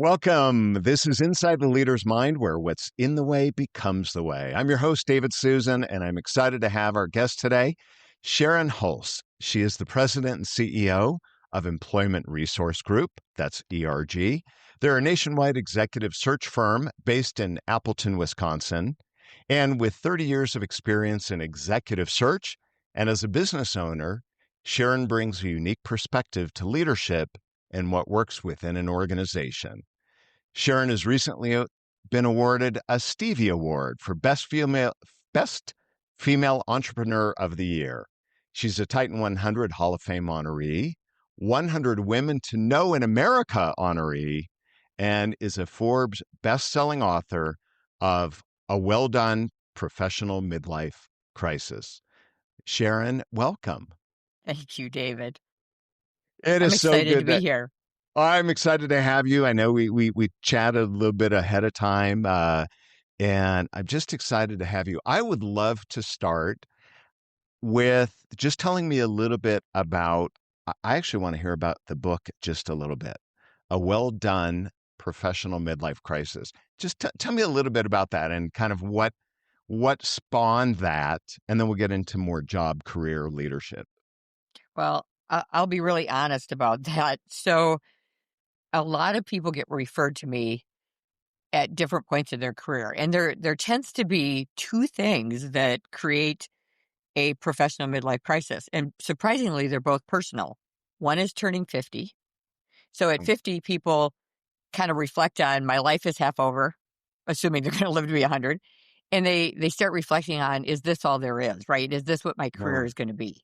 Welcome. This is Inside the Leader's Mind, where what's in the way becomes the way. I'm your host, David Suson, and I'm excited to have our guest today, Sharon Hulce. She is the president and CEO of Employment Resource Group, that's ERG. They're a nationwide executive search firm based in Appleton, Wisconsin. And with 30 years of experience in executive search and as a business owner, Sharon brings a unique perspective to leadership and what works within an organization. Sharon has recently been awarded a Stevie Award for Best Female Entrepreneur of the Year. She's a Titan 100 Hall of Fame honoree, 100 Women to Know in America honoree, and is a Forbes best-selling author of A Well Done Professional Midlife Crisis. Sharon, welcome. Thank you, David. It I'm is so excited to good be here. I'm excited to have you. I know we chatted a little bit ahead of time, and I'm just excited to have you. I would love to start with just telling me a little bit about, I actually want to hear about the book just a little bit. A Well Done Professional Midlife Crisis. Just tell me a little bit about that and kind of what spawned that, and then we'll get into more job, career, leadership. Well, I'll be really honest about that. So a lot of people get referred to me at different points in their career, and there tends to be two things that create a professional midlife crisis. And surprisingly, they're both personal. One is turning 50. So at 50, people kind of reflect on my life is half over, assuming they're going to live to be 100. And they start reflecting on, is this all there is, right? Is this what my career is going to be?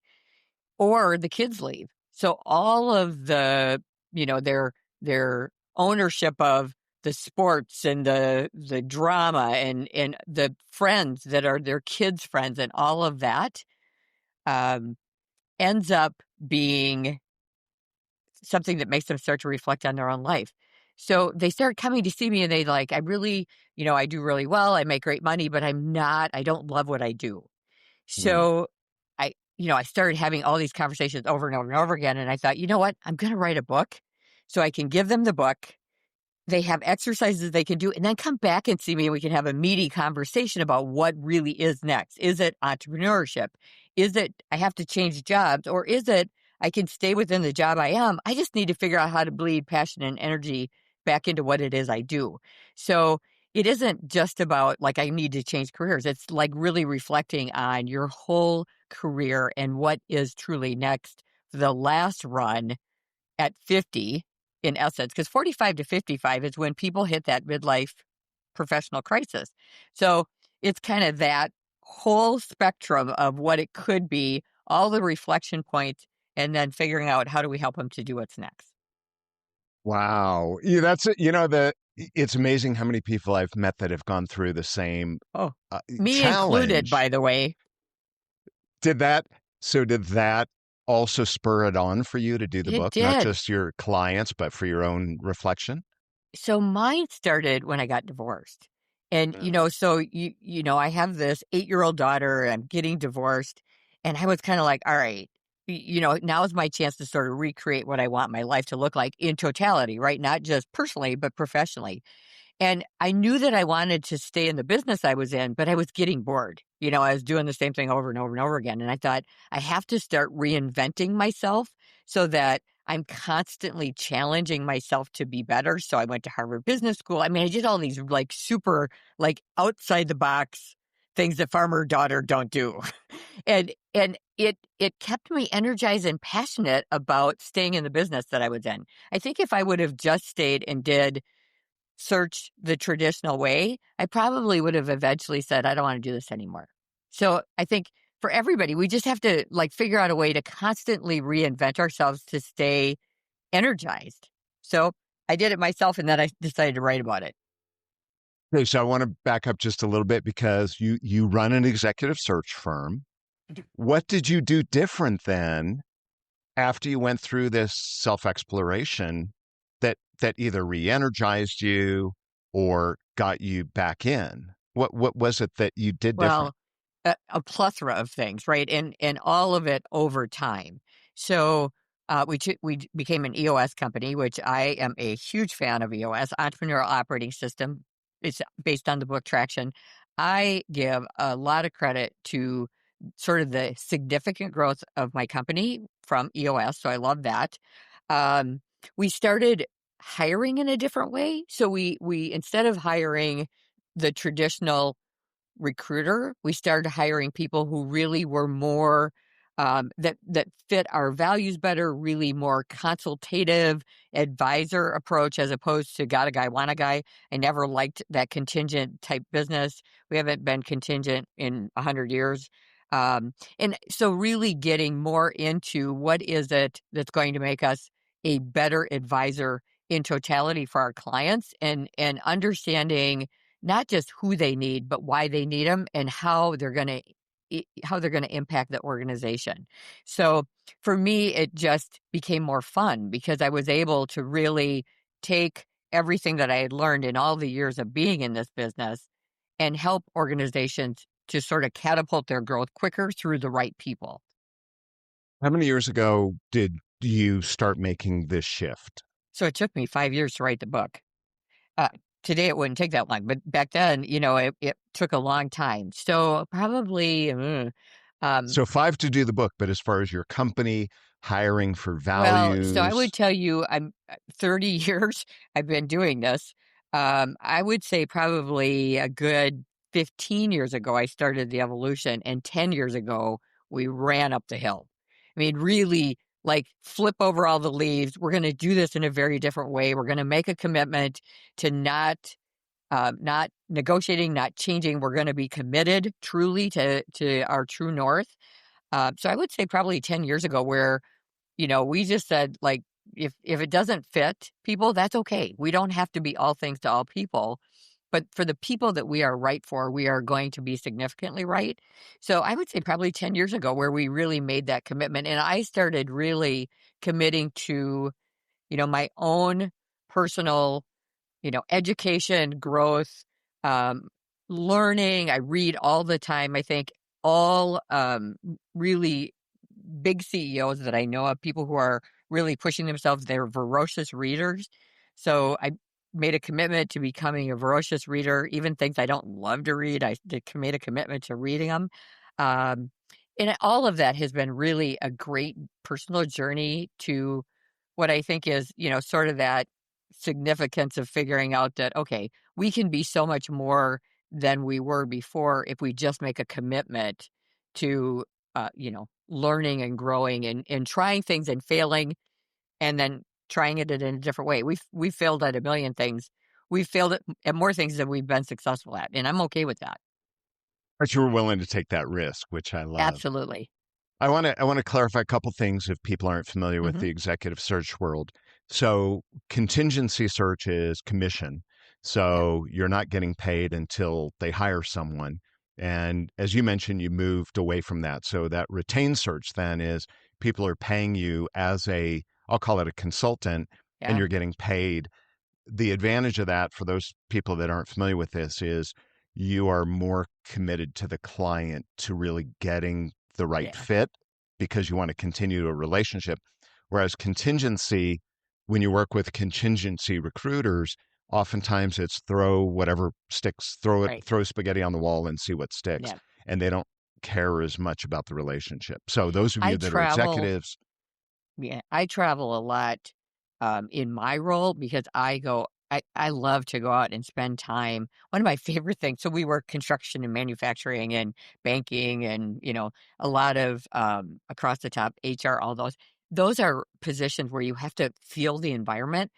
Or the kids leave. So all of the, their ownership of the sports and the drama and the friends that are their kids' friends and all of that ends up being something that makes them start to reflect on their own life. So they start coming to see me and they like, I really, I do really well. I make great money, but I don't love what I do. So I started having all these conversations over and over and over again. And I thought, you know what? I'm going to write a book so I can give them the book. They have exercises they can do and then come back and see me and we can have a meaty conversation about what really is next. Is it entrepreneurship? Is it I have to change jobs? Or is it I can stay within the job I am? I just need to figure out how to bleed passion and energy back into what it is I do. So it isn't just about like I need to change careers. It's like really reflecting on your whole career and what is truly next for the last run at 50 in essence, because 45 to 55 is when people hit that midlife professional crisis. So it's kind of that whole spectrum of what it could be, all the reflection points, and then figuring out how do we help them to do what's next. Wow. It's amazing how many people I've met that have gone through the same me challenge. Included, by the way. Did that also spur it on for you to do the book? Did. Not just your clients, but for your own reflection? So mine started when I got divorced. And, I have this 8-year-old daughter, I'm getting divorced. And I was kind of like, all right, now is my chance to sort of recreate what I want my life to look like in totality, right? Not just personally, but professionally. And I knew that I wanted to stay in the business I was in, but I was getting bored. I was doing the same thing over and over and over again. And I thought, I have to start reinventing myself so that I'm constantly challenging myself to be better. So I went to Harvard Business School. I mean, I did all these like super like outside the box things that farmer daughter don't do. and it kept me energized and passionate about staying in the business that I was in. I think if I would have just stayed and did search the traditional way, I probably would have eventually said, I don't want to do this anymore. So I think for everybody, we just have to like figure out a way to constantly reinvent ourselves to stay energized. So I did it myself and then I decided to write about it. Okay, so I want to back up just a little bit because you run an executive search firm. What did you do different then after you went through this self-exploration that either re-energized you or got you back in? What was it that you did different? Well, a plethora of things, right? And all of it over time. So We became an EOS company, which I am a huge fan of. EOS, Entrepreneurial Operating System. It's based on the book Traction. I give a lot of credit to sort of the significant growth of my company from EOS, so I love that. Um, we started hiring in a different way. So we instead of hiring the traditional recruiter, we started hiring people who really were more that fit our values better, really more consultative advisor approach as opposed to got a guy, want a guy. I never liked that contingent type business. We haven't been contingent in 100 years. And so really getting more into what is it that's going to make us a better advisor in totality for our clients, and understanding not just who they need, but why they need them and how they're going to impact the organization. So for me, it just became more fun because I was able to really take everything that I had learned in all the years of being in this business and help organizations to sort of catapult their growth quicker through the right people. How many years ago did you start making this shift? So it took me 5 years to write the book. Uh, Today it wouldn't take that long, but back then, it took a long time. So probably, um, So 5 to do the book, but as far as your company hiring for so I would values, tell you I'm 30 years I've been doing this. I would say probably a good 15 years ago, I started the evolution, and 10 years ago, we ran up the hill. I mean, really, like flip over all the leaves. We're going to do this in a very different way. We're going to make a commitment to not negotiating, not changing. We're going to be committed truly to our true north. So I would say probably 10 years ago, where we just said, like, if it doesn't fit people, that's okay. We don't have to be all things to all people. But for the people that we are right for, we are going to be significantly right. So I would say probably 10 years ago, where we really made that commitment. And I started really committing to, my own personal education, growth, um, learning. I read all the time. I think all really big CEOs that I know of, people who are really pushing themselves, they're voracious readers. So I made a commitment to becoming a voracious reader, even things I don't love to read. Made a commitment to reading them. Um, and all of that has been really a great personal journey to what I think is, sort of that significance of figuring out that, okay, we can be so much more than we were before if we just make a commitment to, learning and growing and trying things and failing, and then trying it in a different way. We've failed at a million things. We've failed at more things than we've been successful at, and I'm okay with that. but you were willing to take that risk, which I love. Absolutely. I want to clarify a couple things if people aren't familiar with Hmm. the executive search world. So contingency search is commission. Yeah. So you're not getting paid until they hire someone. And as you mentioned, you moved away from that. So that retained search then is people are paying you as I'll call it a consultant, and Yeah. you're getting paid. The advantage of that for those people that aren't familiar with this is you are more committed to the client to really getting the right Yeah. fit because you want to continue a relationship. Whereas contingency, when you work with contingency recruiters, oftentimes it's throw whatever sticks, Right. throw spaghetti on the wall and see what sticks. Yeah. And they don't care as much about the relationship. So those of I you that are travel. executives, Yeah, I travel a lot in my role because I love to go out and spend time. One of my favorite things, so we work construction and manufacturing and banking and, a lot of across the top HR, all those. Those are positions where you have to feel the environment.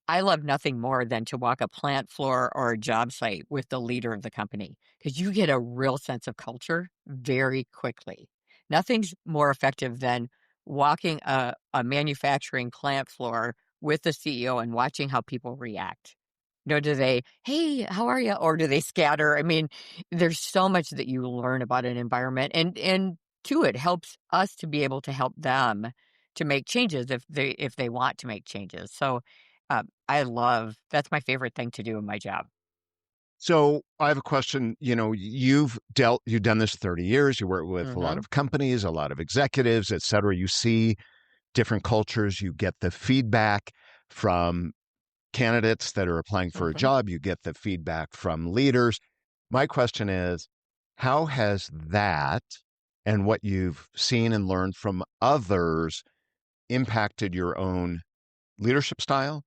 I love nothing more than to walk a plant floor or a job site with the leader of the company because you get a real sense of culture very quickly. Nothing's more effective than walking a manufacturing plant floor with the CEO and watching how people react. Do they, hey, how are you? Or do they scatter? I mean, there's so much that you learn about an environment, and two, it helps us to be able to help them to make changes if they want to make changes. So that's my favorite thing to do in my job. so I have a question. You've done this 30 years. You work with a lot Hmm. of companies, a lot of executives, et cetera. You see different cultures. You get the feedback from candidates that are applying for a Mhm. job. You get the feedback from leaders. My question is, how has that and what you've seen and learned from others impacted your own leadership style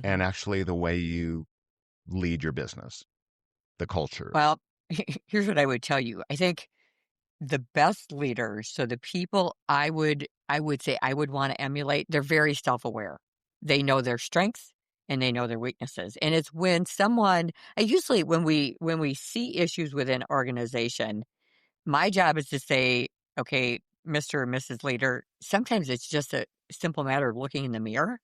and Mhm. actually the way you lead your business, the culture? Well, here's what I would tell you. I think the best leaders, so the people I would say I would wanna emulate, they're very self-aware. They know their strengths and they know their weaknesses, and it's when someone I usually when we see issues within organization, my job is to say, "Okay, Mr. or Mrs. Leader," sometimes it's just a simple matter of looking in the mirror.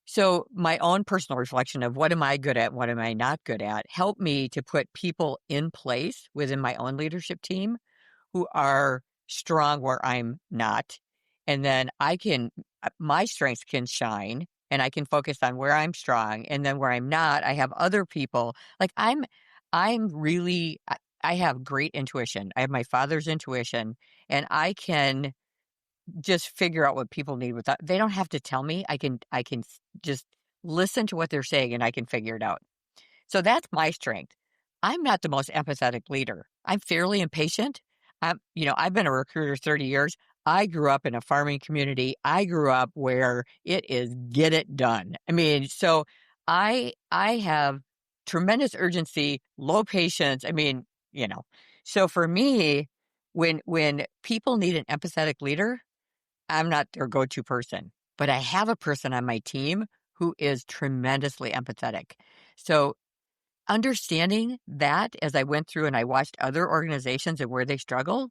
So, my own personal reflection of what am I good at, what am I not good at, help me to put people in place within my own leadership team who are strong where I'm not. And then my strengths can shine and I can focus on where I'm strong. And then where I'm not, I have other people. Like I'm really, I have great intuition. I have my father's intuition and I can just figure out what people need without, they don't have to tell me. I can just listen to what they're saying and I can figure it out. So that's my strength. I'm not the most empathetic leader. I'm fairly impatient. I've been a recruiter 30 years. I grew up in a farming community. I grew up where it is get it done. I mean, so I have tremendous urgency, low patience. I mean, so for me, when people need an empathetic leader, I'm not their go-to person, but I have a person on my team who is tremendously empathetic. So understanding that as I went through and I watched other organizations and where they struggle,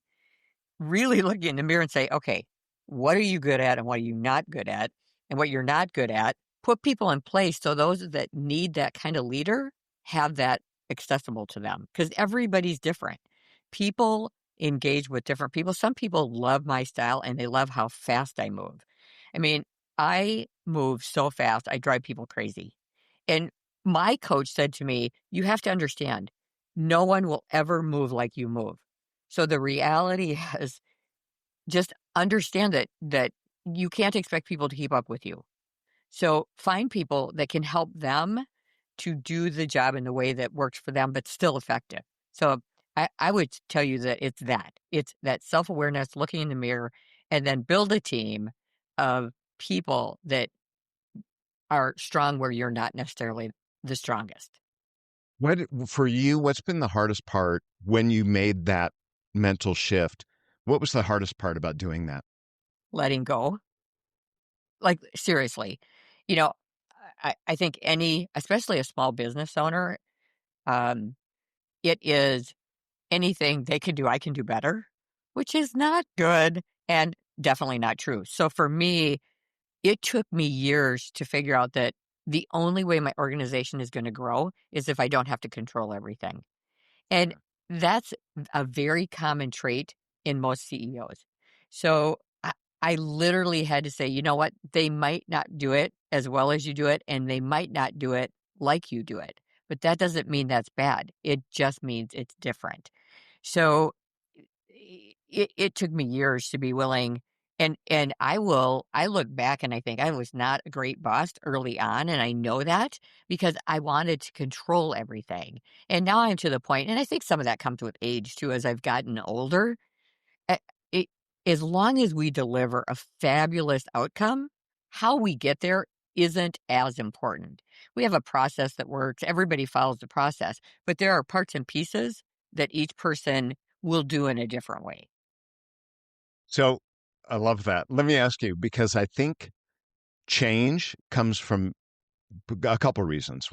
really looking in the mirror and say, okay, what are you good at and what are you not good at? And what you're not good at, put people in place so those that need that kind of leader have that accessible to them because everybody's different. People engage with different people. Some people love my style and they love how fast I move. I mean, I move so fast, I drive people crazy. And my coach said to me, you have to understand, no one will ever move like you move. So the reality is just understand that you can't expect people to keep up with you. So find people that can help them to do the job in the way that works for them, but still effective. So I would tell you that it's that. It's that self-awareness, looking in the mirror, and then build a team of people that are strong where you're not necessarily the strongest. What for you, what's been the hardest part when you made that mental shift? What was the hardest part about doing that? Letting go. Like, seriously, you know, I think especially a small business owner, um, it is anything they can do, I can do better, which is not good and definitely not true. So for me, it took me years to figure out that the only way my organization is going to grow is if I don't have to control everything. And that's a very common trait in most CEOs. So I literally had to say, you know what? They might not do it as well as you do it, and they might not do it like you do it. But that doesn't mean that's bad. It just means it's different. So it took me years to be willing and I look back and I think I was not a great boss early on and I know that because I wanted to control everything. And now I'm to the point and I think some of that comes with age too as I've gotten older. uh, it, as long as we deliver a fabulous outcome, how we get there isn't as important. We have a process that works. Everybody follows the process, but there are parts and pieces that each person will do in a different way. So I love that. Let me ask you, because I think change comes from a couple reasons.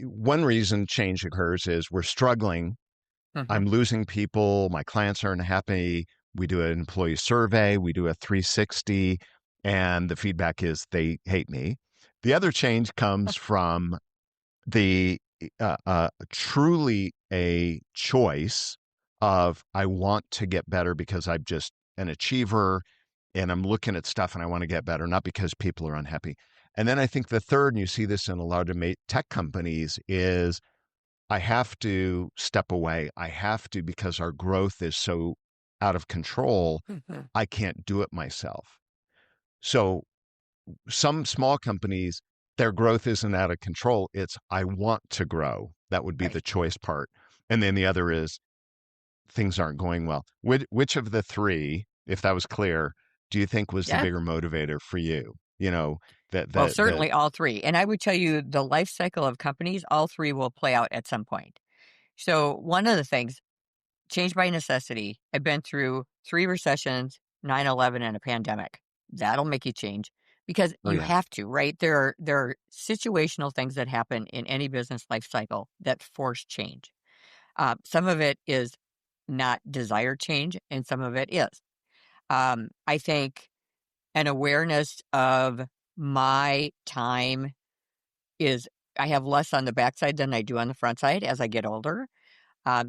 One reason change occurs is we're struggling. Mhm. I'm losing people. My clients aren't happy. We do an employee survey. We do a 360, and the feedback is they hate me. The other change comes from the truly a choice of I want to get better because I'm just an achiever and I'm looking at stuff and I want to get better, not because people are unhappy. And then I think the third, and you see this in a lot of tech companies, is I have to step away. I have to because our growth is so out of control. Mhm. I can't do it myself. So some small companies, their growth isn't out of control. It's, I want to grow. That would be Right. the choice part. And then the other is things aren't going well. Which of the three, if that was clear, do you think was the Yeah. bigger motivator for you? You know, that Well, the certainly all three. And I would tell you the life cycle of companies, all three will play out at some point. So one of the things, change by necessity. I've been through 3 recessions, 9/11, and a pandemic. That'll make you change because oh you yeah. have to, right? There are situational things that happen in any business life cycle that force change. Some of it is not desired change, and some of it is. I think an awareness of my time is I have less on the backside than I do on the front side as I get older.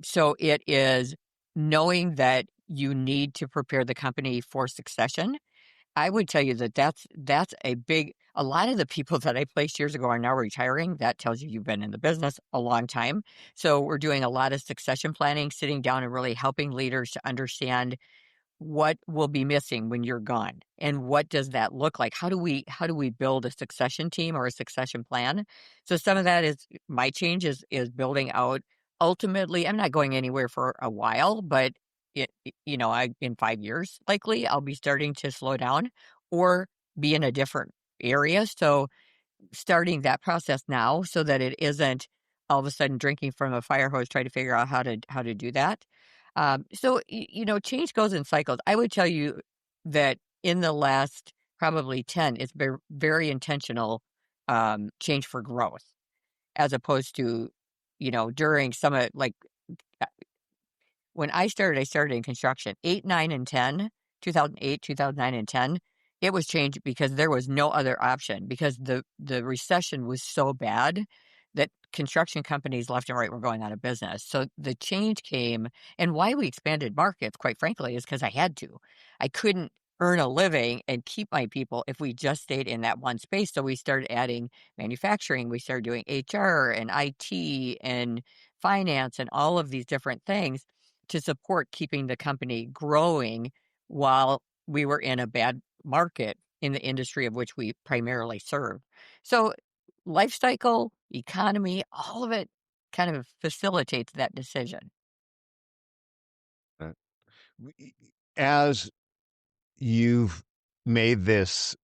So it is knowing that you need to prepare the company for succession. I would tell you that that's a lot of the people that I placed years ago are now retiring. That tells you you've been in the business a long time. So we're doing a lot of succession planning, sitting down and really helping leaders to understand what will be missing when you're gone and what does that look like. How do we build a succession team or a succession plan? So some of that is my change is building out. Ultimately, I'm not going anywhere for a while, but I in 5 years likely I'll be starting to slow down or be in a different area. So starting that process now so that it isn't all of a sudden drinking from a fire hose trying to figure out how to do that. Change goes in cycles. I would tell you that in the last probably 10, it's been very intentional change for growth as opposed to, during some of like when I started in construction, 8, 9, and 10, 2008, 2009, and 10. It was changed because there was no other option because the recession was so bad that construction companies left and right were going out of business. So the change came, and why we expanded markets, quite frankly, is because I had to. I couldn't earn a living and keep my people if we just stayed in that one space. So we started adding manufacturing, we started doing HR and IT and finance and all of these different things to support keeping the company growing while we were in a bad market in the industry of which we primarily serve. So, life cycle, economy, all of it kind of facilitates that decision. Uh, As you've made this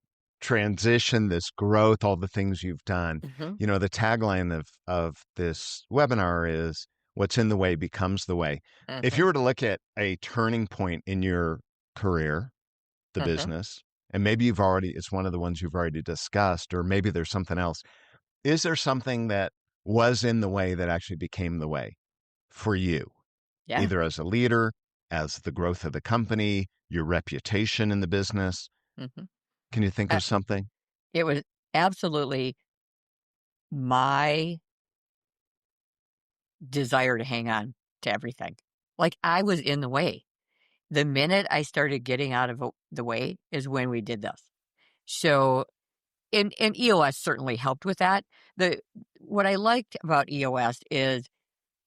transition, this growth, all the things you've done, Hmm. the tagline of this webinar is what's in the way becomes the way. If Hmm. you were to look at a turning point in your career, the Hmm. business, and maybe it's one of the ones you've already discussed, or maybe there's something else. Is there something that was in the way that actually became the way for you, Yeah. either as a leader, as the growth of the company, your reputation in the business? Hmm. Can you think Uh, of something? it was absolutely my desire to hang on to everything. Like I was in the way. The minute I started getting out of the way is when we did this. So and EOS certainly helped with that. The What I liked about EOS is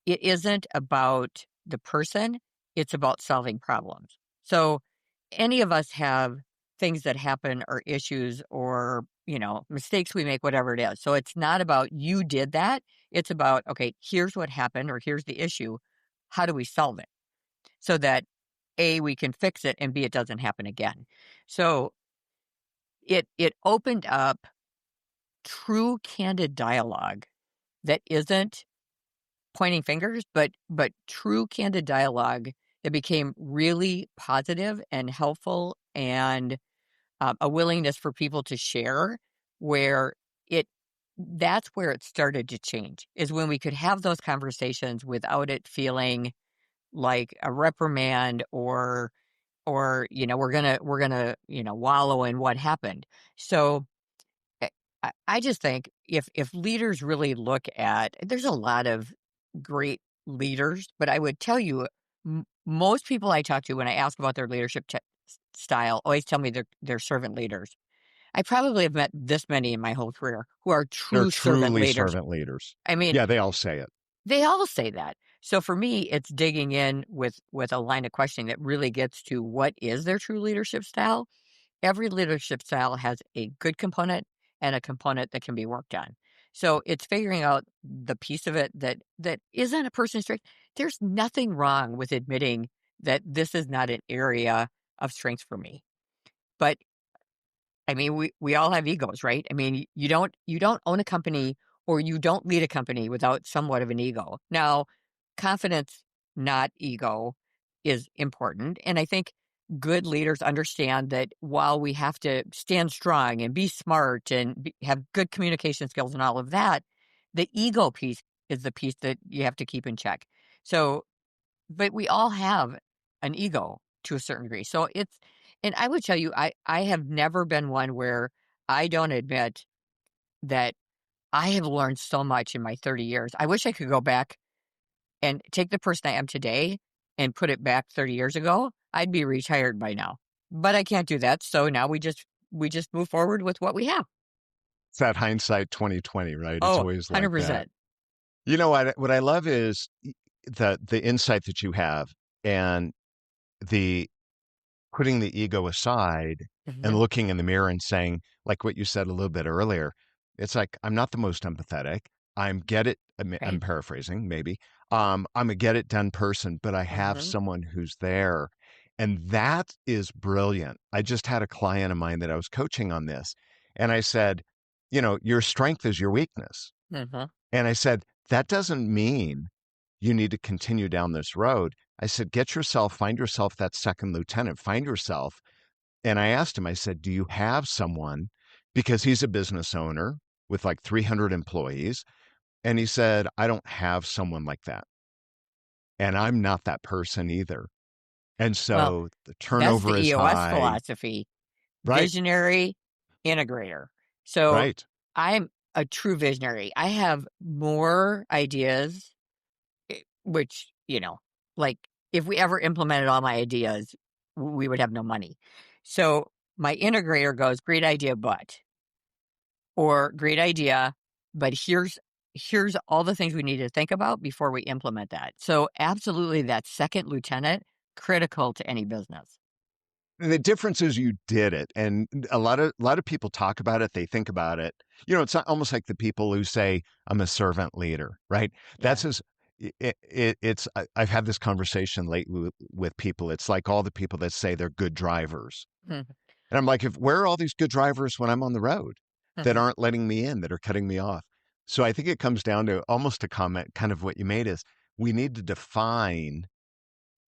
it isn't about the person, it's about solving problems. So any of us have things that happen or issues or, mistakes we make, whatever it is. So it's not about you did that. It's about, okay, here's what happened or here's the issue. How do we solve it? So that A, we can fix it and B, it doesn't happen again. So it opened up true candid dialogue that isn't pointing fingers, but true candid dialogue that became really positive and helpful and a willingness for people to share where it that's where it started to change is when we could have those conversations without it feeling like a reprimand or we're gonna wallow in what happened. So I I just think if leaders really look at there's a lot of great leaders, but I would tell you most people I talk to when I ask about their leadership style always tell me they're servant leaders. I probably have met this many in my whole career who are They're true servant truly leaders. servant leaders. I mean, Yeah, they all say it. they all say that. So for me, it's digging in with a line of questioning that really gets to what is their true leadership style every leadership style has a good component and a component that can be worked on. So it's figuring out the piece of it that isn't a person's strength. There's nothing wrong with admitting that this is not an area of strength for me. But I mean, we all have egos, right? I mean, you don't own a company or you don't lead a company without somewhat of an ego. Now, confidence, not ego, is important. And I think good leaders understand that while we have to stand strong and be smart and have good communication skills and all of that, the ego piece is the piece that you have to keep in check. So, but we all have an ego to a certain degree. So it's, and I would tell you, I have never been one where I don't admit that I have learned so much in my 30 years. I wish I could go back and take the person I am today and put it back 30 years ago. I'd be retired by now, but I can't do that. So now we just move forward with what we have. It's that hindsight 2020, right? It's Oh, always like that. 100%. You know what I love is the insight that you have and the putting the ego aside and Hmm. looking in the mirror and saying, like what you said a little bit earlier, it's like, I'm not the most empathetic. I'm get it. I'm Right. paraphrasing, maybe. I'm a get it done person, but I have Hmm. someone who's there. And that is brilliant. I just had a client of mine that I was coaching on this. And I said, your strength is your weakness. Hmm. And I said, that doesn't mean you need to continue down this road. I said, find yourself that second lieutenant, find yourself. And I asked him, I said, do you have someone? Because he's a business owner with like 300 employees. And he said, I don't have someone like that. And I'm not that person either. And Well, so the that's turnover the is EOS high. philosophy. Right, Visionary integrator. So right. I'm a true visionary. I have more ideas, which, like if we ever implemented all my ideas, we would have no money. So my integrator goes, great idea, or great idea, but here's all the things we need to think about before we implement that. So absolutely that second lieutenant, critical to any business. The difference is you did it, and a lot of people talk about it. They think about it. It's almost like the people who say, "I'm a servant leader," right? Yeah. That's as it's. I've had this conversation lately with people. It's like all the people that say they're good drivers, Mhm. and I'm like, where are all these good drivers when I'm on the road that Mhm. aren't letting me in, that are cutting me off? So I think it comes down to almost a comment, kind of what you made is we need to define,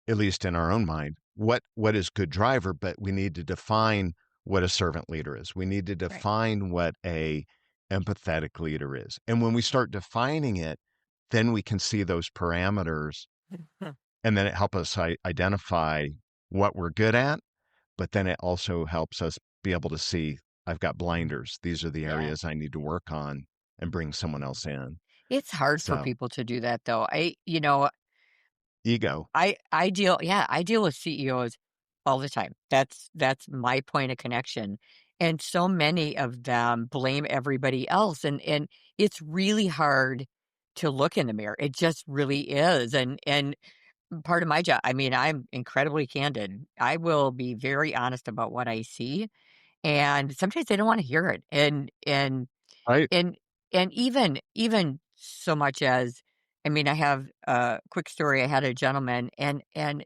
at least in our own mind, what is good driver, but we need to define what a servant leader is. We need to Right. define what a empathetic leader is. And when we start defining it, then we can see those parameters Mhm. and then it helps us identify what we're good at, but then it also helps us be able to see I've got blinders. These are the Yeah. areas I need to work on and bring someone else in. It's hard for So, people to do that though. ego. I deal with CEOs all the time. That's my point of connection. And so many of them blame everybody else. And it's really hard to look in the mirror. It just really is. And part of my job, I mean, I'm incredibly candid. I will be very honest about what I see. And sometimes they don't want to hear it. Right. And even so much as, I mean, I have a quick story. I had a gentleman and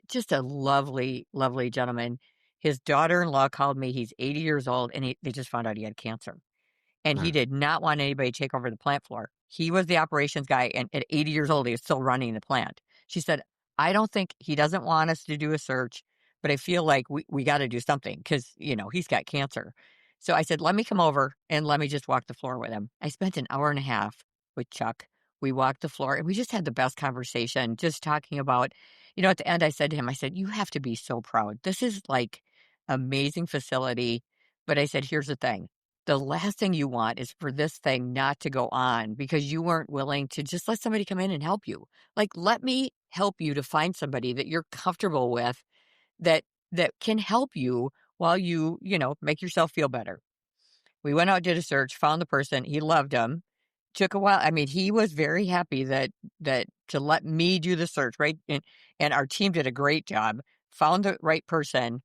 just a lovely, lovely gentleman. His daughter-in-law called me. He's 80 years old, and they just found out he had cancer. And he Mm. did not want anybody to take over the plant floor. He was the operations guy, and at 80 years old, he was still running the plant. She said, I don't think he doesn't want us to do a search, but I feel like we got to do something because, he's got cancer. So I said, let me come over and let me just walk the floor with him. I spent an hour and a half with Chuck. We walked the floor and we just had the best conversation, just talking about, at the end, I said to him, I said, you have to be so proud. This is like amazing facility. But I said, here's the thing. The last thing you want is for this thing not to go on because you weren't willing to just let somebody come in and help you. Like, let me help you to find somebody that you're comfortable with that can help you while you make yourself feel better. We went out, did a search, found the person. He loved him. Took a while. I mean, he was very happy that to let me do the search, right? And our team did a great job. Found the right person.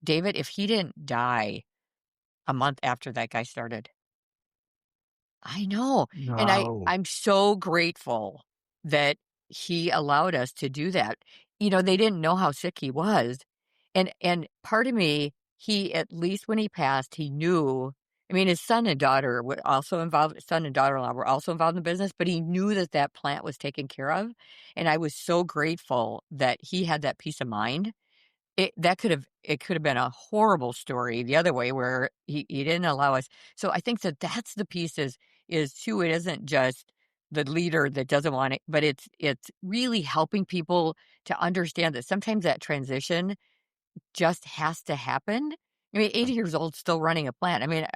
David, if he didn't die a month after that guy started. I know, and No. I'm so grateful that he allowed us to do that. They didn't know how sick he was, and part of me, he at least when he passed, he knew. I mean, his son and daughter were also involved. Son and daughter-in-law were also involved in the business, but he knew that that plant was taken care of, and I was so grateful that he had that peace of mind. It could have been a horrible story the other way where he didn't allow us. So I think that that's the piece is too, it isn't just the leader that doesn't want it, but it's really helping people to understand that sometimes that transition just has to happen. I mean, 80 years old, still running a plant. I mean,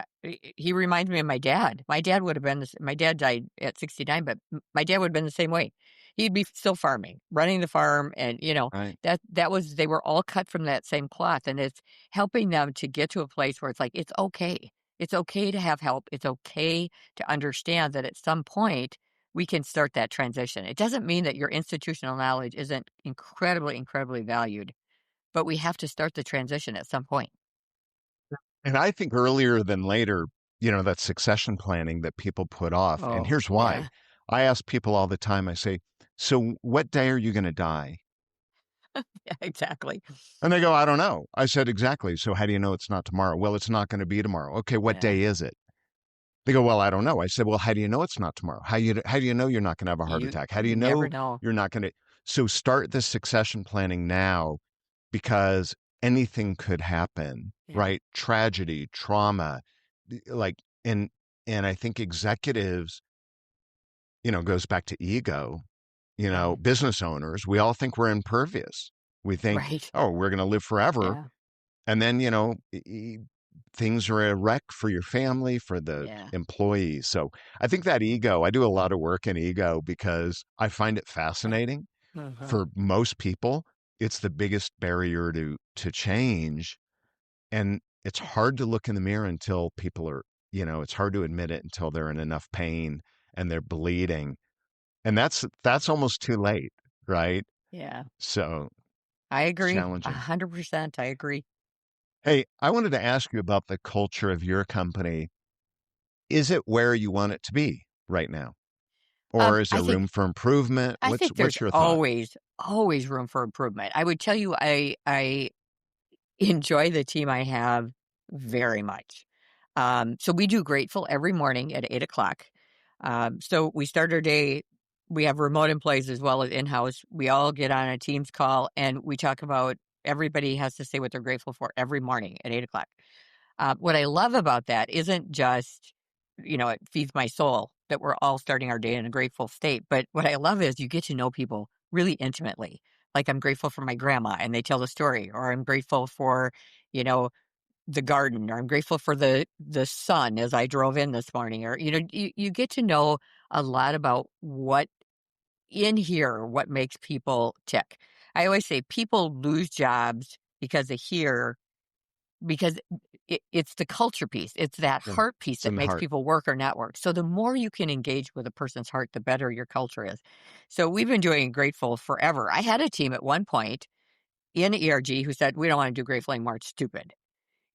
he reminds me of my dad. My dad would have been this. My dad died at 69, but my dad would have been the same way. He'd be still farming, running the farm, and Right. that was they were all cut from that same cloth, and it's helping them to get to a place where it's like it's okay. It's okay to have help. It's okay to understand that at some point we can start that transition. It doesn't mean that your institutional knowledge isn't incredibly, incredibly valued, but we have to start the transition at some point. And I think earlier than later, that succession planning that people put off. And Oh, here's why. yeah. I ask people all the time, I say, so what day are you going to die? Yeah, exactly. And they go, I don't know. I said, exactly. So how do you know it's not tomorrow? Well, it's not going to be tomorrow. Okay, what Yeah. day is it? They go, well, I don't know. I said, well, how do you know it's not tomorrow? How do you know you're not going to have a heart You attack? How do you you never know know. you're not going to? So start the succession planning now because anything could happen, Yeah. right? Tragedy, trauma, like, and I think executives, goes back to ego, Yeah. business owners, we all think we're impervious. We think, Right. oh, we're going to live forever. Yeah. And then, things are a wreck for your family, for the Yeah. employees. So I think that ego, I do a lot of work in ego because I find it Yeah. fascinating. Mhm. For most people, it's the biggest barrier to change. And it's hard to look in the mirror until people are, it's hard to admit it until they're in enough pain and they're bleeding. And that's almost too late, right? Yeah. So I it's agree. challenging. 100%. I agree. Hey, I wanted to ask you about the culture of your company. Is it where you want it to be right now? Or is I there think room for improvement? I What's think there's what's your thought? always room for improvement. I would tell you I enjoy the team I have very much. So we do Grateful every morning at 8 o'clock. So we start our day. We have remote employees as well as in-house. We all get on a Teams call and we talk about everybody has to say what they're grateful for every morning at 8 o'clock. What I love about that isn't just, it feeds my soul that we're all starting our day in a grateful state. But what I love is you get to know people really intimately. Like I'm grateful for my grandma and they tell the story, or I'm grateful for, you know, the garden, or I'm grateful for the sun as I drove in this morning, or, you get to know a lot about what in here, what makes people tick. I always say people lose jobs because they hear because it's the culture piece. It's that Yeah. heart piece It's that in the makes heart. people work or not work. So the more you can engage with a person's heart, the better your culture is. So we've been doing Grateful forever. I had a team at one point in ERG who said, we don't want to do Grateful anymore. It's stupid.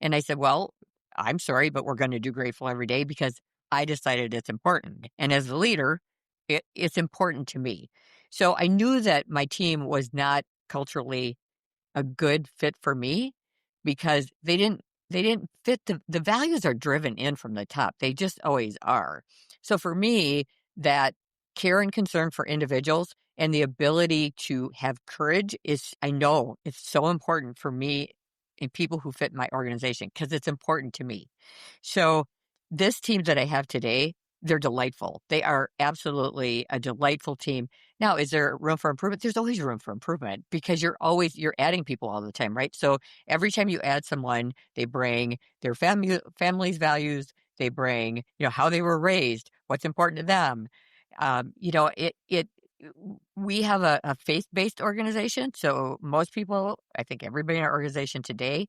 And I said, well, I'm sorry, but we're going to do Grateful every day because I decided it's important. And as a leader, it's important to me. So I knew that my team was not culturally a good fit for me because they didn't fit the values are driven in from the top. They just always are. So for me, that care and concern for individuals and the ability to have courage is, I know it's so important for me and people who fit my organization because it's important to me. So this team that I have today, they're delightful. They are absolutely a delightful team. Now, is there room for improvement? There's always room for improvement because you're adding people all the time, right? So every time you add someone, they bring their family's values, they bring, how they were raised, what's important to them. It we have a faith-based organization. So most people, I think everybody in our organization today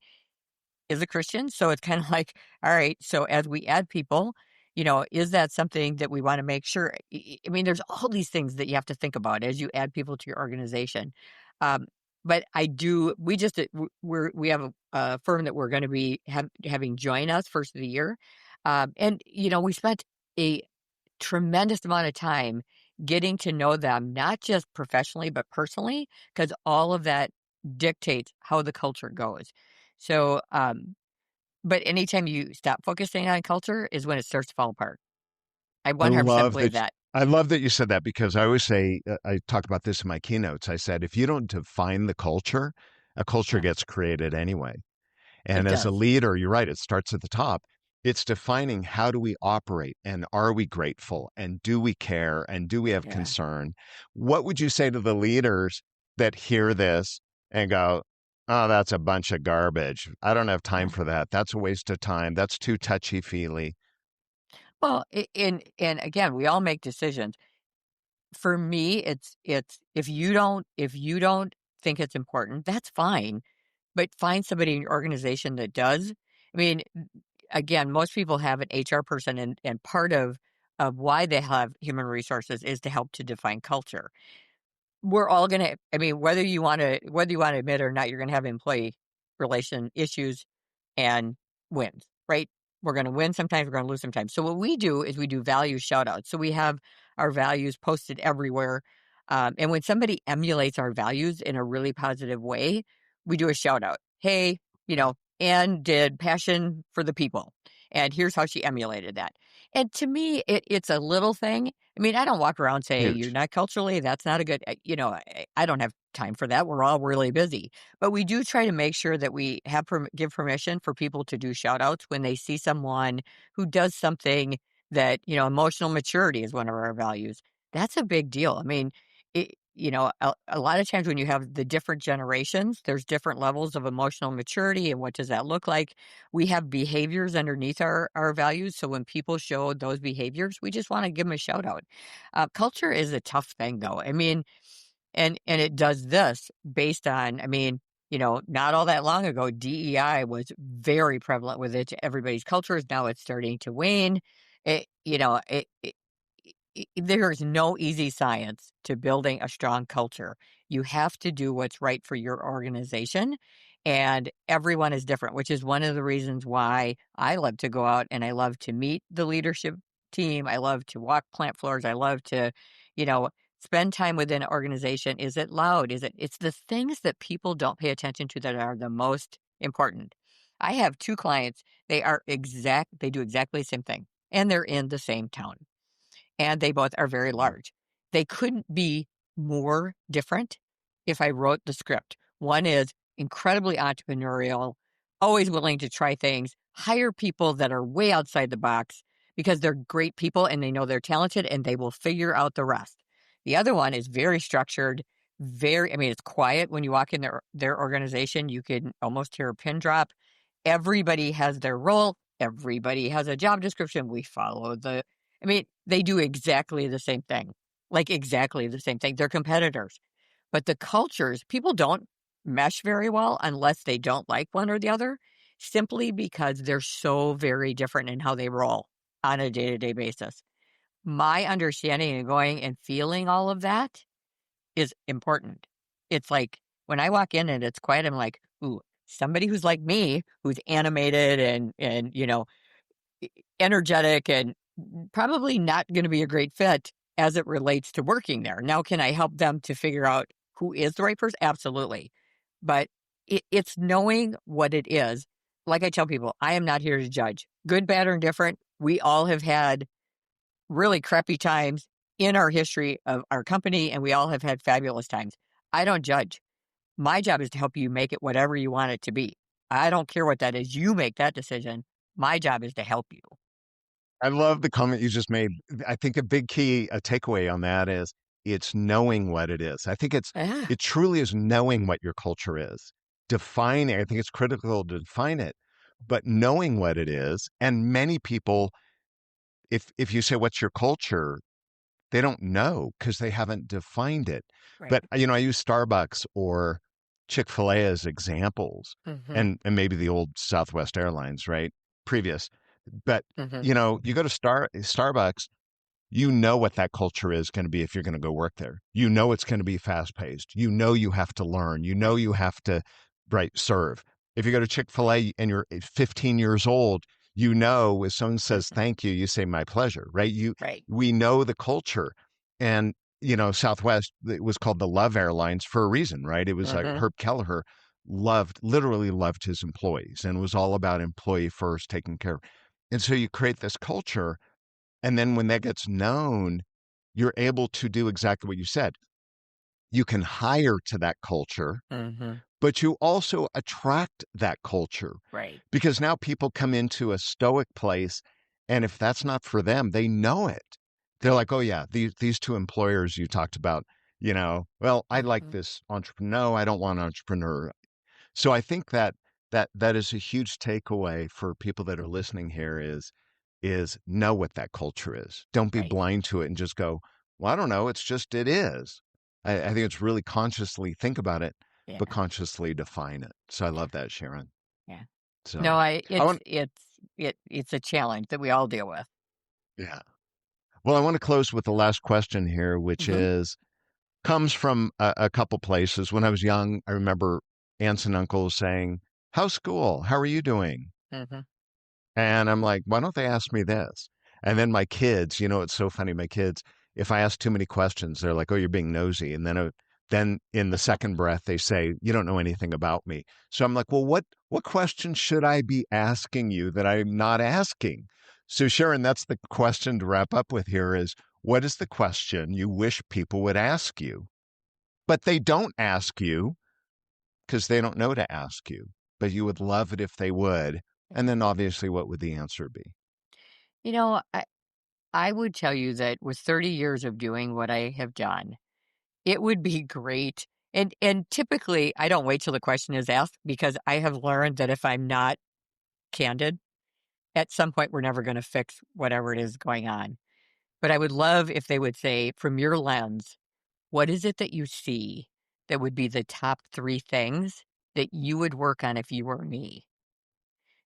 is a Christian. So it's kind of like, all right, so as we add people, is that something that we want to make sure? I mean, there's all these things that you have to think about as you add people to your organization. Um, But we have a firm that we're going to be having join us first of the year. And, we spent a tremendous amount of time getting to know them, not just professionally, but personally, because all of that dictates how the culture goes. So, but anytime you stop focusing on culture is when it starts to fall apart. I I 100% love believe that. that. I love that you said that because I always say, I talked about this in my keynotes. I said, if you don't define the culture, a culture Yeah, gets created anyway. it And as a does. leader, you're right, it starts at the top. It's defining how do we operate and are we grateful and do we care and do we have Yeah. concern? What would you say to the leaders that hear this and go, oh, that's a bunch of garbage. I don't have time Yeah. for that. That's a waste of time. That's too touchy feely. Well, and again, we all make decisions. For me, it's if you don't think it's important, that's fine, but find somebody in your organization that does. I mean, again, most people have an HR person, and part of why they have human resources is to help to define culture. We're all gonna I mean, whether you wanna admit it or not, you're gonna have employee relation issues and wins, right? We're gonna win sometimes, we're gonna lose sometimes. So what we do is we do value shout outs. So we have our values posted everywhere. And when somebody emulates our values in a really positive way, we do a shout out. Hey, Anne did passion for the people. And here's how she emulated that. And to me, it's a little thing. I mean, I don't walk around saying you're Huge. not culturally, that's not a good, I don't have time for that. We're all really busy. But we do try to make sure that we give permission for people to do shout outs when they see someone who does something that, emotional maturity is one of our values. That's a big deal. I mean, a lot of times when you have the different generations, there's different levels of emotional maturity. And what does that look like? We have behaviors underneath our values. So when people show those behaviors, we just want to give them a shout out. Culture is a tough thing, though. I mean, and it does this based on, I mean, not all that long ago, DEI was very prevalent with it. Everybody's cultures. Now it's starting to wane. There is no easy science to building a strong culture. You have to do what's right for your organization. And everyone is different, which is one of the reasons why I love to go out and I love to meet the leadership team. I love to walk plant floors. I love to, you know, spend time within an organization. Is it loud? It's the things that people don't pay attention to that are the most important. I have two clients. They do exactly the same thing and they're in the same town and they both are very large. They couldn't be more different if I wrote the script. One is incredibly entrepreneurial, always willing to try things, hire people that are way outside the box because they're great people and they know they're talented and they will figure out the rest. The other one is very structured, it's quiet when you walk in their organization. You can almost hear a pin drop. Everybody has their role. Everybody has a job description. We follow they do exactly the same thing, like exactly the same thing. They're competitors. But the cultures, people don't mesh very well unless they don't like one or the other, simply because they're so very different in how they roll on a day to day basis. My understanding and going and feeling all of that is important. It's like when I walk in and it's quiet, I'm like, ooh, somebody who's like me, who's animated and energetic and probably not going to be a great fit as it relates to working there. Now, can I help them to figure out who is the right person? Absolutely. But it's knowing what it is. Like I tell people, I am not here to judge. Good, bad, or indifferent. We all have had really crappy times in our history of our company, and we all have had fabulous times. I don't judge. My job is to help you make it whatever you want it to be. I don't care what that is. You make that decision. My job is to help you. I love the comment you just made. I think a big key, a takeaway on that is it's knowing what it is. I think Yeah, it truly is knowing what your culture is. Defining, I think it's critical to define it, but knowing what it is. And many people, if you say, what's your culture? They don't know because they haven't defined it. right. But I use Starbucks or Chick-fil-A as examples, Hmm. and maybe the old Southwest Airlines, right? Previous. But Hmm. you go to Starbucks, you know what that culture is going to be if you're going to go work there. You know it's going to be fast paced. You know you have to learn. You know Right. you have to serve. If you go to Chick-fil-A and you're 15 years old, you know if someone says thank you, you say my pleasure, right? Right. We know the culture. And Southwest, it was called the Love Airlines for a reason, right? It was like Mm-hmm. Herb Kelleher literally loved his employees, and it was all about employee first, taking care. And so you create this culture, and then when that gets known, you're able to do exactly what you said. You can hire to that culture, Mm-hmm. but you also attract that culture Right. because now people come into a stoic place. And if that's not for them, they know it. They're Right. like, oh, yeah, these two employers you talked about, well, I like Mm-hmm. this entrepreneur. No, I don't want an entrepreneur. So I think that is a huge takeaway for people that are listening here is know what that culture is. Don't be Right. blind to it and just go, well, I don't know. It's just it is. I think it's really consciously think about it, but Yeah. consciously define it. So I Yeah. love that, Sharon. Yeah. No, So I it's want, it's a challenge that we all deal with. yeah. Well, I want to close with the last question here, which Mm-hmm. is comes from a couple places. When I was young, I remember aunts and uncles saying, "How's school? How are you doing?" Mm-hmm. And I'm like, why don't they ask me this? And then my kids, it's so funny. My kids, if I ask too many questions, they're like, oh, you're being nosy. And then in the second breath, they say, you don't know anything about me. So I'm like, well, what questions should I be asking you that I'm not asking? So Sharon, that's the question to wrap up with here is what is the question you wish people would ask you, but they don't ask you because they don't know to ask you, but you would love it if they would. And Yeah. then obviously, what would the answer be? You know, I would tell you that with 30 years of doing what I have done, it would be great. And typically I don't wait till the question is asked because I have learned that if I'm not candid, at some point we're never going to fix whatever it is going on. But I would love if they would say, from your lens, what is it that you see that would be the top 3 things that you would work on if you were me?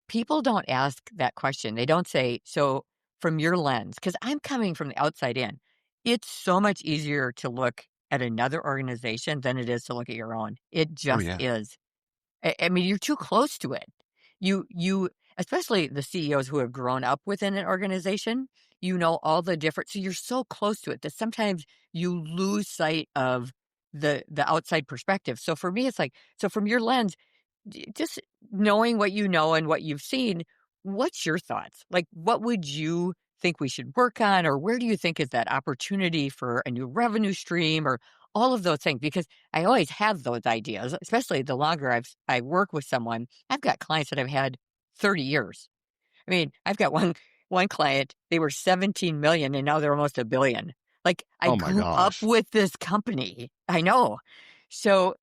People don't ask that question. They don't say, so from your lens, because I'm coming from the outside in, it's so much easier to look at another organization than it is to look at your own. It Oh, just yeah. is. I mean, you're too close to it. You, especially the CEOs who have grown up within an organization, you know all the different. So you're so close to it that sometimes you lose sight of the outside perspective. So for me, it's like, so from your lens, just knowing what you know and what you've seen, what's your thoughts? Like, what would you think we should work on, or where do you think is that opportunity for a new revenue stream, or all of those things? Because I always have those ideas, especially the longer I work with someone. I've got clients that I've had 30 years. I mean, I've got one client, they were 17 million and now they're almost a billion. Like I Oh my grew up gosh. with this company. I know. So,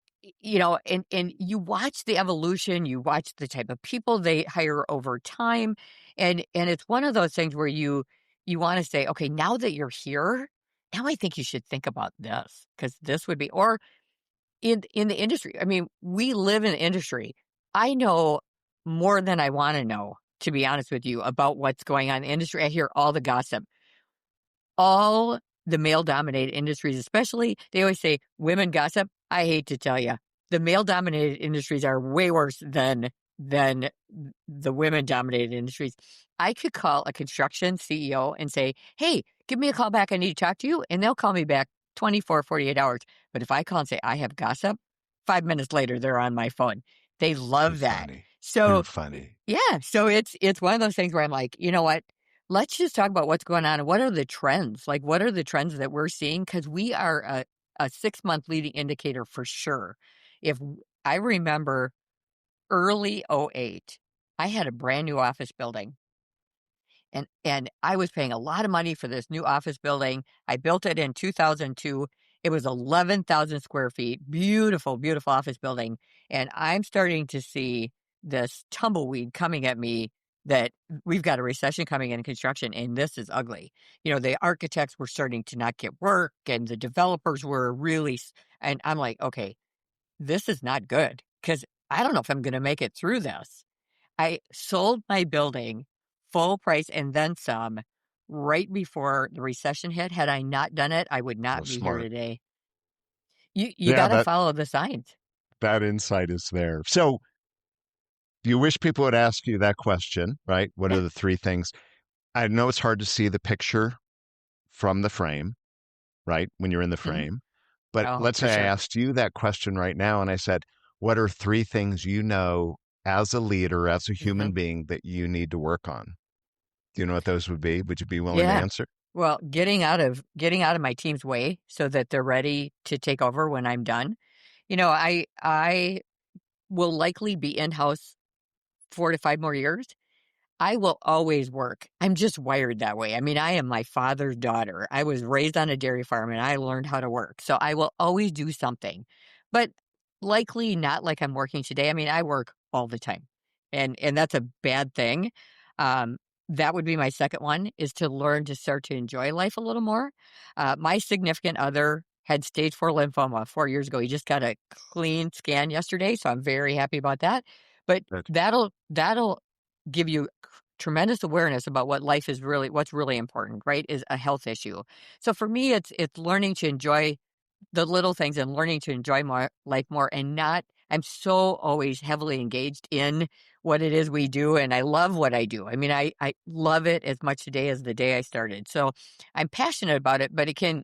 and you watch the evolution, you watch the type of people they hire over time. And it's one of those things where you want to say, okay, now that you're here, now I think you should think about this because this would be, or in the industry. I mean, we live in the industry. I know more than I want to know, to be honest with you, about what's going on in the industry. I hear all the gossip. All the male-dominated industries, especially, they always say women gossip. I hate to tell you, the male-dominated industries are way worse than the women-dominated industries. I could call a construction CEO and say, "Hey, give me a call back. I need to talk to you," and they'll call me back 24, 48 hours. But if I call and say I have gossip, 5 minutes later they're on my phone. They You're love that. funny. You're So funny. yeah, so it's one of those things where I'm like, you know what? Let's just talk about what's going on and what are the trends? Like, what are the trends that we're seeing? Because we are a 6 month leading indicator for sure. If I remember early '08, I had a brand new office building. And I was paying a lot of money for this new office building. I built it in 2002. It was 11,000 square feet. Beautiful, beautiful office building. And I'm starting to see this tumbleweed coming at me that we've got a recession coming in construction and this is ugly. The architects were starting to not get work and the developers were really, and I'm like, okay, this is not good because I don't know if I'm going to make it through this. I sold my building full price and then some right before the recession hit. Had I not done it, I would Oh, not be here smart. today. You Yeah, got to that follow the signs. that insight is there. So, do you wish people would ask you that question, right? What are Yeah. the three things? I know it's hard to see the picture from the frame, right? When you're in the Mhm. frame. But Oh, let's for say I sure. asked you that question right now and I said, what are three things you know as a leader, as a human Mhm. being that you need to work on? Do you know what those would be? Would you be willing to Yeah. answer? Well, getting out of my team's way so that they're ready to take over when I'm done. I will likely be in-house 4 to 5 more years. I will always work. I'm just wired that way. I mean, I am my father's daughter. I was raised on a dairy farm and I learned how to work. So I will always do something, but likely not like I'm working today. I mean, I work all the time and that's a bad thing. Um, that would be my second one is to learn to start to enjoy life a little more. My significant other had stage 4 lymphoma 4 years ago. He just got a clean scan yesterday. So I'm very happy about that. But That that'll give you tremendous awareness about what's really important, right? Is a health issue. So for me, it's learning to enjoy the little things and learning to enjoy more life more and not I'm so always heavily engaged in what it is we do and I love what I do. I mean, I love it as much today as the day I started. So I'm passionate about it, but it can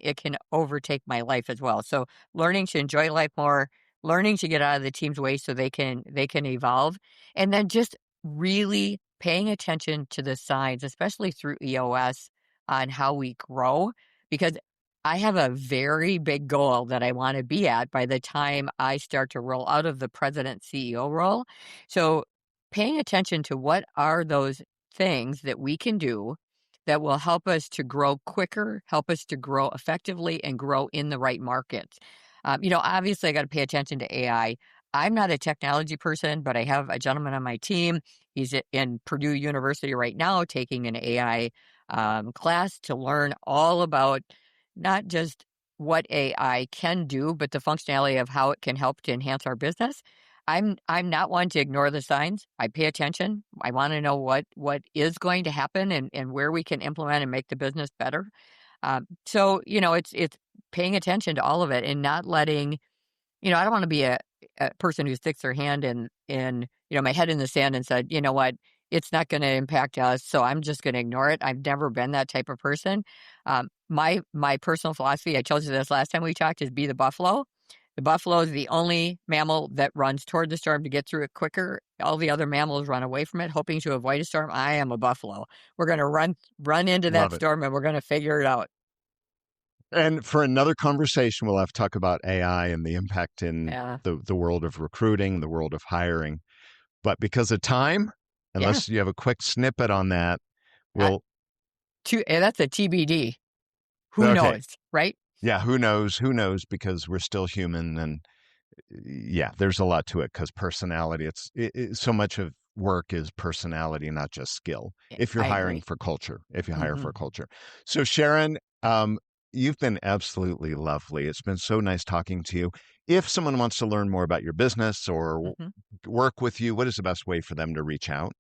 overtake my life as well. So learning to enjoy life more, learning to get out of the team's way so they can evolve, and then just really paying attention to the signs, especially through EOS on how we grow because I have a very big goal that I want to be at by the time I start to roll out of the president CEO role. So, paying attention to what are those things that we can do that will help us to grow quicker, help us to grow effectively, and grow in the right markets. Obviously, I got to pay attention to AI. I'm not a technology person, but I have a gentleman on my team. He's in Purdue University right now taking an AI class to learn all about not just what AI can do, but the functionality of how it can help to enhance our business. I'm not one to ignore the signs. I pay attention. I want to know what is going to happen and where we can implement and make the business better. So it's paying attention to all of it and not letting I don't want to be a person who sticks their hand in my head in the sand and said, you know what, it's not going to impact us, so I'm just going to ignore it. I've never been that type of person. My personal philosophy, I told you this last time we talked, is be the buffalo. The buffalo is the only mammal that runs toward the storm to get through it quicker. All the other mammals run away from it, hoping to avoid a storm. I am a buffalo. We're going to run into that love it. storm, and we're going to figure it out. And for another conversation, we'll have to talk about AI and the impact in Yeah, the world of recruiting, the world of hiring. But because of time, yeah. unless you have a quick snippet on that, Uh, we'll that's a TBD. Who okay. knows, right? Yeah, who knows? Who knows? Because we're still human, and yeah, there's a lot to it because personality. So much of work is personality, not just skill. Yeah, If you're I hiring agree. for culture, if you hire for Mhm, culture. So Sharon, you've been absolutely lovely. It's been so nice talking to you. If someone wants to learn more about your business or mhm. work with you, what is the best way for them to reach out?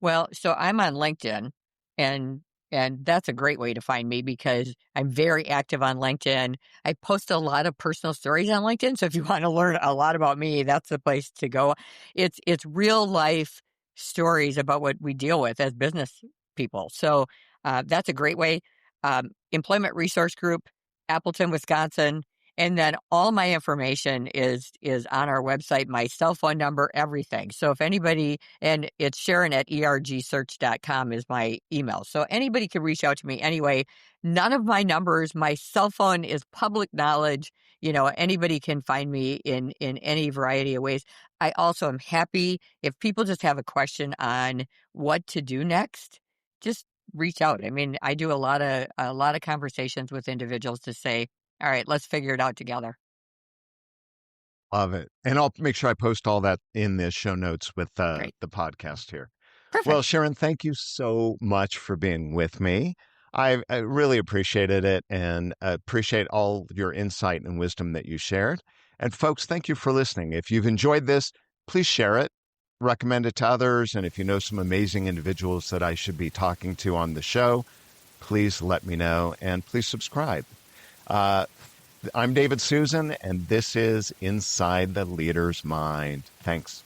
Well, so I'm on LinkedIn, and that's a great way to find me because I'm very active on LinkedIn. I post a lot of personal stories on LinkedIn, so if you want to learn a lot about me, that's the place to go. It's real life stories about what we deal with as business people. So that's a great way. Employment Resource Group, Appleton, Wisconsin. And then all my information is on our website, my cell phone number, everything. So if anybody and it's Sharon at ergsearch.com is my email. So anybody can reach out to me anyway. None of my numbers, my cell phone is public knowledge. Anybody can find me in any variety of ways. I also am happy if people just have a question on what to do next, just reach out. I mean, I do a lot of conversations with individuals to say, all right, let's figure it out together. Love it. And I'll make sure I post all that in the show notes with Great. the podcast here. Well, Perfect. Sharon, thank you so much for being with me. I really appreciated it and appreciate all your insight and wisdom that you shared. And folks, thank you for listening. If you've enjoyed this, please share it, recommend it to others. And if you know some amazing individuals that I should be talking to on the show, please let me know and please subscribe. I'm David Suson, and this is Inside the Leader's Mind. Thanks.